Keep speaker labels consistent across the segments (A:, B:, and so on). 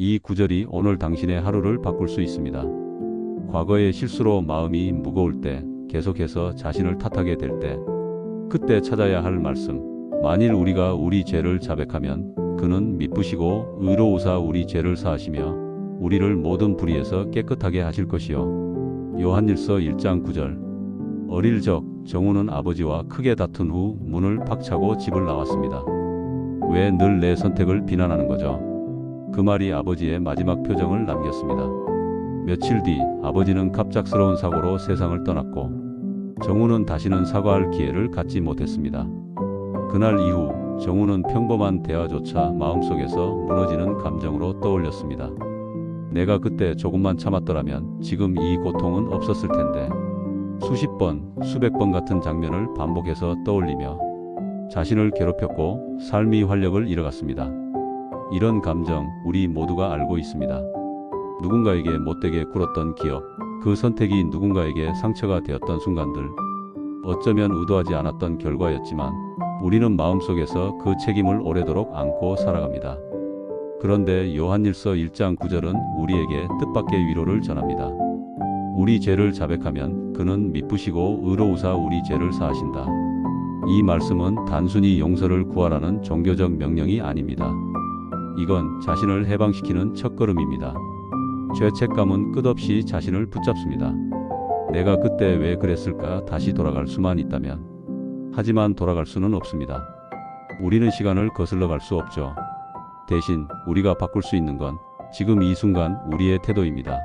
A: 이 구절이 오늘 당신의 하루를 바꿀 수 있습니다. 과거의 실수로 마음이 무거울 때, 계속해서 자신을 탓하게 될 때, 그때 찾아야 할 말씀. 만일 우리가 우리 죄를 자백하면 그는 미쁘시고 의로우사 우리 죄를 사하시며 우리를 모든 불의에서 깨끗하게 하실 것이요. 요한일서 1장 9절. 어릴 적 정우는 아버지와 크게 다툰 후 문을 박차고 집을 나왔습니다. 왜 늘 내 선택을 비난하는 거죠? 그 말이 아버지의 마지막 표정을 남겼습니다. 며칠 뒤 아버지는 갑작스러운 사고로 세상을 떠났고 정우는 다시는 사과할 기회를 갖지 못했습니다. 그날 이후 정우는 평범한 대화조차 마음속에서 무너지는 감정으로 떠올렸습니다. 내가 그때 조금만 참았더라면 지금 이 고통은 없었을 텐데. 수십 번, 수백 번 같은 장면을 반복해서 떠올리며 자신을 괴롭혔고 삶의 활력을 잃어갔습니다. 이런 감정 우리 모두가 알고 있습니다. 누군가에게 못되게 굴었던 기억, 그 선택이 누군가에게 상처가 되었던 순간들, 어쩌면 의도하지 않았던 결과였지만 우리는 마음속에서 그 책임을 오래도록 안고 살아갑니다. 그런데 요한일서 1장 9절은 우리에게 뜻밖의 위로를 전합니다. 우리 죄를 자백하면 그는 미쁘시고 의로우사 우리 죄를 사하신다. 이 말씀은 단순히 용서를 구하라는 종교적 명령이 아닙니다. 이건 자신을 해방시키는 첫걸음입니다. 죄책감은 끝없이 자신을 붙잡습니다. 내가 그때 왜 그랬을까 다시 돌아갈 수만 있다면. 하지만 돌아갈 수는 없습니다. 우리는 시간을 거슬러 갈 수 없죠. 대신 우리가 바꿀 수 있는 건 지금 이 순간 우리의 태도입니다.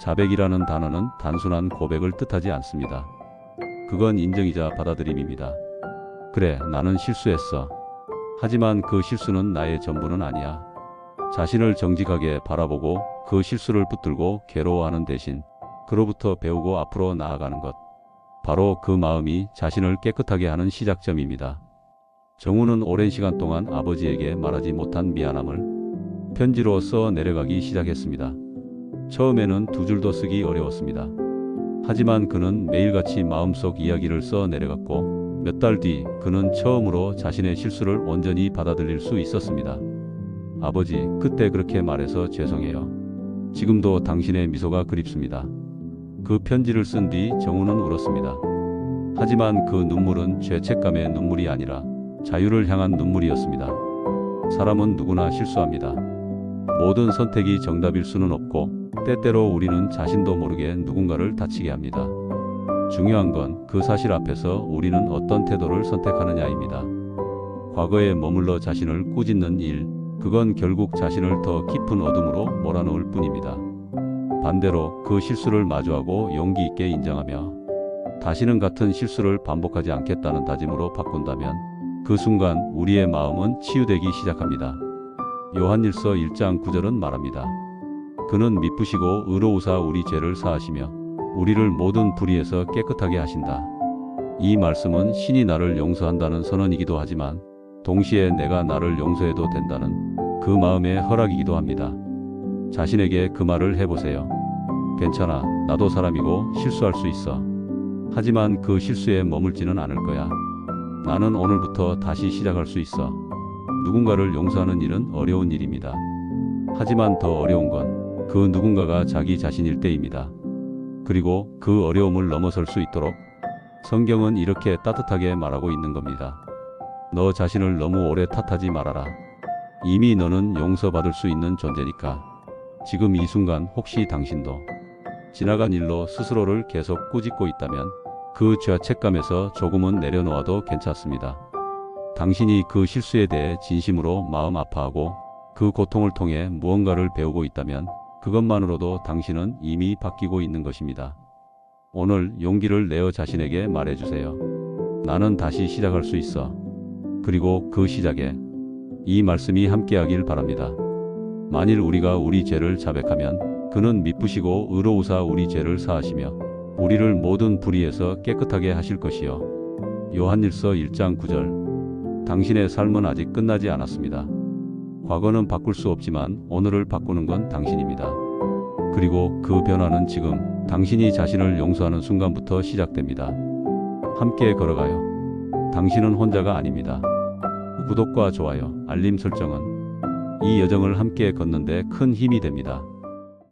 A: 자백이라는 단어는 단순한 고백을 뜻하지 않습니다. 그건 인정이자 받아들임입니다. 그래, 나는 실수했어. 하지만 그 실수는 나의 전부는 아니야. 자신을 정직하게 바라보고 그 실수를 붙들고 괴로워하는 대신 그로부터 배우고 앞으로 나아가는 것. 바로 그 마음이 자신을 깨끗하게 하는 시작점입니다. 정우는 오랜 시간 동안 아버지에게 말하지 못한 미안함을 편지로 써 내려가기 시작했습니다. 처음에는 두 줄도 쓰기 어려웠습니다. 하지만 그는 매일같이 마음속 이야기를 써 내려갔고 몇 달 뒤 그는 처음으로 자신의 실수를 온전히 받아들일 수 있었습니다. 아버지, 그때 그렇게 말해서 죄송해요. 지금도 당신의 미소가 그립습니다. 그 편지를 쓴 뒤 정우는 울었습니다. 하지만 그 눈물은 죄책감의 눈물이 아니라 자유를 향한 눈물이었습니다. 사람은 누구나 실수합니다. 모든 선택이 정답일 수는 없고 때때로 우리는 자신도 모르게 누군가를 다치게 합니다. 중요한 건 그 사실 앞에서 우리는 어떤 태도를 선택하느냐입니다. 과거에 머물러 자신을 꾸짖는 일, 그건 결국 자신을 더 깊은 어둠으로 몰아넣을 뿐입니다. 반대로 그 실수를 마주하고 용기 있게 인정하며 다시는 같은 실수를 반복하지 않겠다는 다짐으로 바꾼다면 그 순간 우리의 마음은 치유되기 시작합니다. 요한일서 1장 9절은 말합니다. 그는 미쁘시고 의로우사 우리 죄를 사하시며 우리를 모든 불의에서 깨끗하게 하신다. 이 말씀은 신이 나를 용서한다는 선언이기도 하지만 동시에 내가 나를 용서해도 된다는 그 마음의 허락이기도 합니다. 자신에게 그 말을 해보세요. 괜찮아, 나도 사람이고 실수할 수 있어. 하지만 그 실수에 머물지는 않을 거야. 나는 오늘부터 다시 시작할 수 있어. 누군가를 용서하는 일은 어려운 일입니다. 하지만 더 어려운 건 그 누군가가 자기 자신일 때입니다. 그리고 그 어려움을 넘어설 수 있도록 성경은 이렇게 따뜻하게 말하고 있는 겁니다. 너 자신을 너무 오래 탓하지 말아라. 이미 너는 용서받을 수 있는 존재니까. 지금 이 순간 혹시 당신도 지나간 일로 스스로를 계속 꾸짖고 있다면 그 죄책감에서 조금은 내려놓아도 괜찮습니다. 당신이 그 실수에 대해 진심으로 마음 아파하고 그 고통을 통해 무언가를 배우고 있다면 그것만으로도 당신은 이미 바뀌고 있는 것입니다. 오늘 용기를 내어 자신에게 말해주세요. 나는 다시 시작할 수 있어. 그리고 그 시작에 이 말씀이 함께하길 바랍니다. 만일 우리가 우리 죄를 자백하면 그는 미쁘시고 의로우사 우리 죄를 사하시며 우리를 모든 불의에서 깨끗하게 하실 것이요. 요한일서 1장 9절. 당신의 삶은 아직 끝나지 않았습니다. 과거는 바꿀 수 없지만 오늘을 바꾸는 건 당신입니다. 그리고 그 변화는 지금 당신이 자신을 용서하는 순간부터 시작됩니다. 함께 걸어가요. 당신은 혼자가 아닙니다. 구독과 좋아요, 알림 설정은 이 여정을 함께 걷는데 큰 힘이 됩니다.